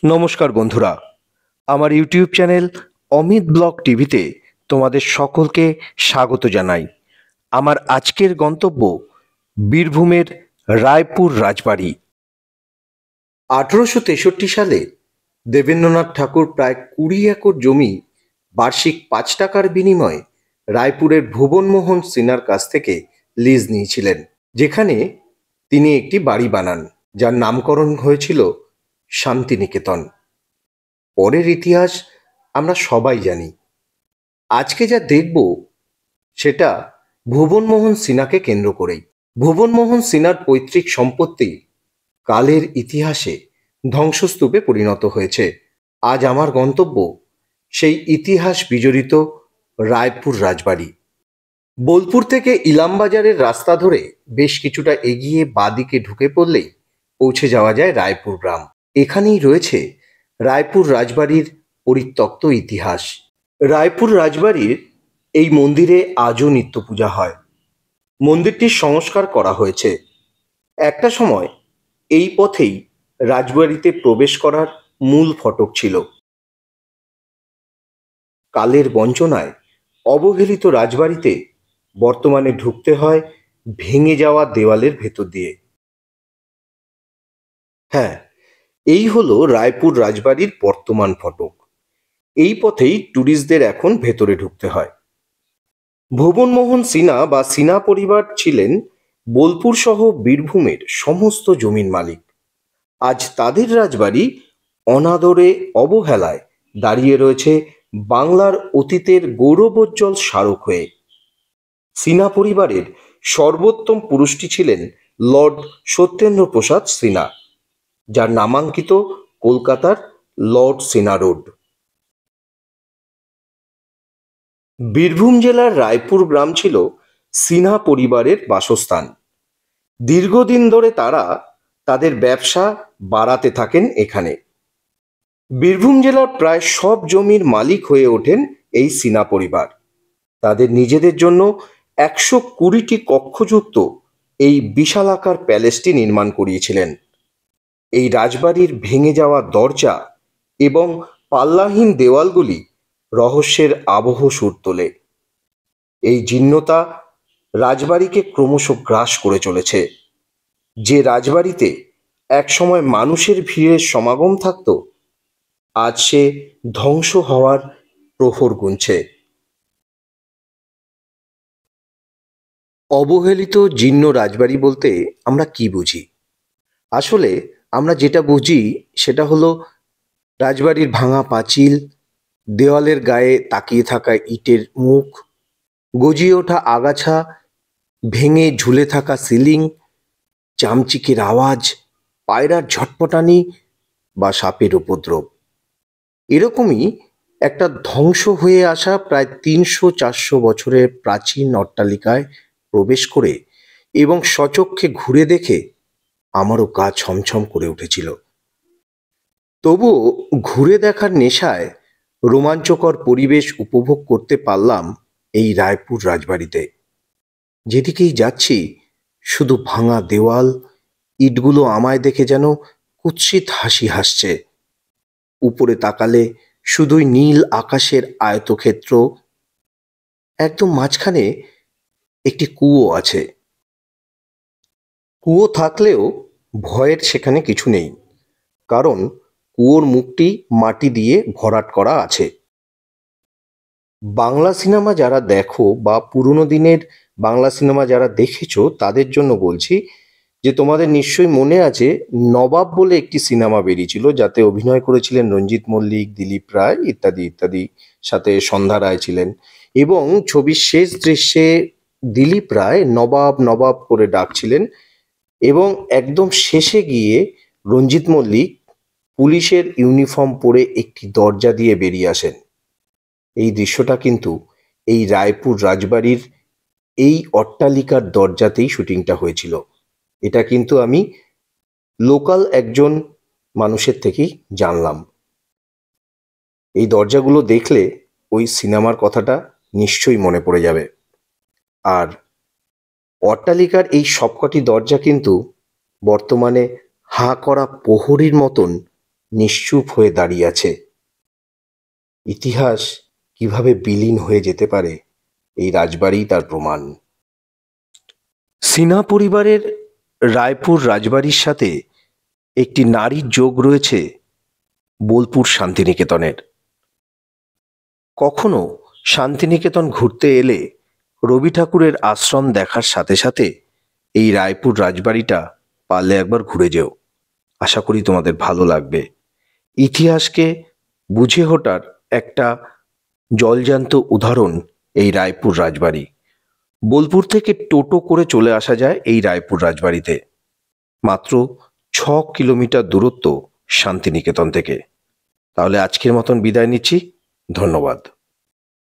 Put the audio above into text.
নমস্কার বন্ধুরা, আমার ইউটিউব চ্যানেল অমিত ব্লগ টিভিতে তোমাদের সকলকে স্বাগত জানাই। আমার আজকের গন্তব্য বীরভূমের রায়পুর রাজবাড়ি। 1863 সালে দেবেন্দ্রনাথ ঠাকুর প্রায় 20 একর জমি বার্ষিক 5 টাকার বিনিময়ে রায়পুরের ভুবনমোহন সিনহার কাছ থেকে লিজ নিয়েছিলেন, যেখানে তিনি একটি বাড়ি বানান, যার নামকরণ হয়েছিল শান্তিনিকেতন। পরের ইতিহাস আমরা সবাই জানি। আজকে যা দেখব সেটা ভুবনমোহন সিনহাকে কেন্দ্র করেই। ভুবনমোহন সিনহার পৈতৃক সম্পত্তি কালের ইতিহাসে ধ্বংসস্তূপে পরিণত হয়েছে। আজ আমার গন্তব্য সেই ইতিহাস বিজড়িত রায়পুর রাজবাড়ি। বোলপুর থেকে ইলামবাজারের রাস্তা ধরে বেশ কিছুটা এগিয়ে বাঁদিকে ঢুকে পড়লেই পৌঁছে যাওয়া যায় রায়পুর গ্রাম। এখানেই রয়েছে রায়পুর রাজবাড়ির পরিত্যক্ত ইতিহাস। রায়পুর রাজবাড়ির এই মন্দিরে আজও নিত্য পূজা হয়। মন্দিরটির সংস্কার করা হয়েছে। একটা সময় এই পথেই রাজবাড়িতে প্রবেশ করার মূল ফটক ছিল। কালের বঞ্চনায় অবহেলিত রাজবাড়িতে বর্তমানে ঢুকতে হয় ভেঙে যাওয়া দেওয়ালের ভেতর দিয়ে। হ্যাঁ, এই হলো রায়পুর রাজবাড়ির বর্তমান ফটক। এই পথেই ট্যুরিস্টদের এখন ভেতরে ঢুকতে হয়। ভুবনমোহন সিনহা বা সিনহা পরিবার ছিলেন বোলপুর সহ বীরভূমের সমস্ত জমির মালিক। আজ তাদের রাজবাড়ি অনাদরে, অবহেলায় দাঁড়িয়ে রয়েছে বাংলার অতীতের গৌরবোজ্জ্বল স্মারক হয়ে। সিনহা পরিবারের সর্বোত্তম পুরুষটি ছিলেন লর্ড সত্যেন্দ্র প্রসাদ সিনহা, যার নামাঙ্কিত কলকাতার লর্ড সিনহা রোড। বীরভূম জেলার রায়পুর গ্রাম ছিল সিনহা পরিবারের বাসস্থান। দীর্ঘদিন ধরে তারা তাদের ব্যবসা বাড়াতে থাকেন এখানে। বীরভূম জেলার প্রায় সব জমির মালিক হয়ে ওঠেন এই সিনহা পরিবার। তাদের নিজেদের জন্য 120টি কক্ষযুক্ত এই বিশালাকার প্যালেসটি নির্মাণ করিয়েছিলেন। এই রাজবাড়ির ভেঙে যাওয়া দরজা এবং পাল্লাহীন দেওয়ালগুলি রহস্যের আবহ সুর তোলে। এই জীর্ণতা রাজবাড়িকে ক্রমশ গ্রাস করে চলেছে। যে রাজবাড়িতে একসময় মানুষের ভিড়ের সমাগম থাকত, আজ সে ধ্বংস হওয়ার প্রহর গুনছে। অবহেলিত জীর্ণ রাজবাড়ি বলতে আমরা কি বুঝি? আসলে আমরা যেটা বুঝি সেটা হলো রাজবাড়ির ভাঙা পাঁচিল, দেওয়ালের গায়ে তাকিয়ে থাকা ইটের মুখ, গজিয়ে ওঠা আগাছা, ভেঙে ঝুলে থাকা সিলিং, চামচিকের আওয়াজ, পায়রার ঝটপটানি বা সাপের উপদ্রব। এরকমই একটা ধ্বংস হয়ে আসা প্রায় 300-400 বছরের প্রাচীন অট্টালিকায় প্রবেশ করে এবং সচক্ষে ঘুরে দেখে আমারও গা ছমছম করে উঠেছিল। তবুও ঘুরে দেখার নেশায় রোমাঞ্চকর পরিবেশ উপভোগ করতে পারলাম এই রায়পুর রাজবাড়িতে। যেদিকেই যাচ্ছি শুধু ভাঙা দেওয়াল, ইটগুলো আমায় দেখে যেন কুৎসিত হাসি হাসছে। উপরে তাকালে শুধুই নীল আকাশের আয়তক্ষেত্র। একদম মাঝখানে একটি কুয়ো আছে। কুয়ো থাকলেও ভয়ের সেখানে কিছু নেই, কারণ কুয়োর মুখটি মাটি দিয়ে ভরাট করা আছে। বাংলা সিনেমা যারা দেখো বা পুরনো দিনের বাংলা সিনেমা যারা দেখেছো তাদের জন্য বলছি যে তোমাদের নিশ্চয়ই মনে আছে নবাব বলে একটি সিনেমা বেরিয়েছিল, যাতে অভিনয় করেছিলেন রঞ্জিত মল্লিক, দিলীপ রায় ইত্যাদি ইত্যাদি, সাথে সন্ধ্যা রায় ছিলেন। এবং ছবির শেষ দৃশ্যে দিলীপ রায় নবাব নবাব করে ডাকছিলেন এবং একদম শেষে গিয়ে রঞ্জিত মল্লিক পুলিশের ইউনিফর্ম পরে একটি দরজা দিয়ে বেরিয়ে আসেন। এই দৃশ্যটা কিন্তু এই রায়পুর রাজবাড়ির এই অট্টালিকার দরজাতেই শুটিংটা হয়েছিল। এটা কিন্তু আমি লোকাল একজন মানুষের থেকেই জানলাম। এই দরজাগুলো দেখলে ওই সিনেমার কথাটা নিশ্চয়ই মনে পড়ে যাবে। আর অট্টালিকার এই সবকটি দরজা কিন্তু বর্তমানে হাঁ করা প্রহরীর মতন নিশ্চুপ হয়ে দাঁড়িয়ে আছে। ইতিহাস কিভাবে বিলীন হয়ে যেতে পারে, এই রাজবাড়িই তার প্রমাণ। সিনহা পরিবারের রায়পুর রাজবাড়ির সাথে একটি নারীর যোগ রয়েছে বোলপুর শান্তিনিকেতনের। কখনো শান্তিনিকেতন ঘুরতে এলে রবি ঠাকুরের আশ্রম দেখার সাথে সাথে এই রায়পুর রাজবাড়িটা পারলে একবার ঘুরে যেও। আশা করি তোমাদের ভালো লাগবে। ইতিহাসকে বুঝে ওঠার একটা জলজ্যান্ত উদাহরণ এই রায়পুর রাজবাড়ি। বোলপুর থেকে টোটো করে চলে আসা যায় এই রায়পুর রাজবাড়িতে। মাত্র 6 কিলোমিটার দূরত্ব শান্তিনিকেতন থেকে। তাহলে আজকের মতন বিদায় নিচ্ছি। ধন্যবাদ।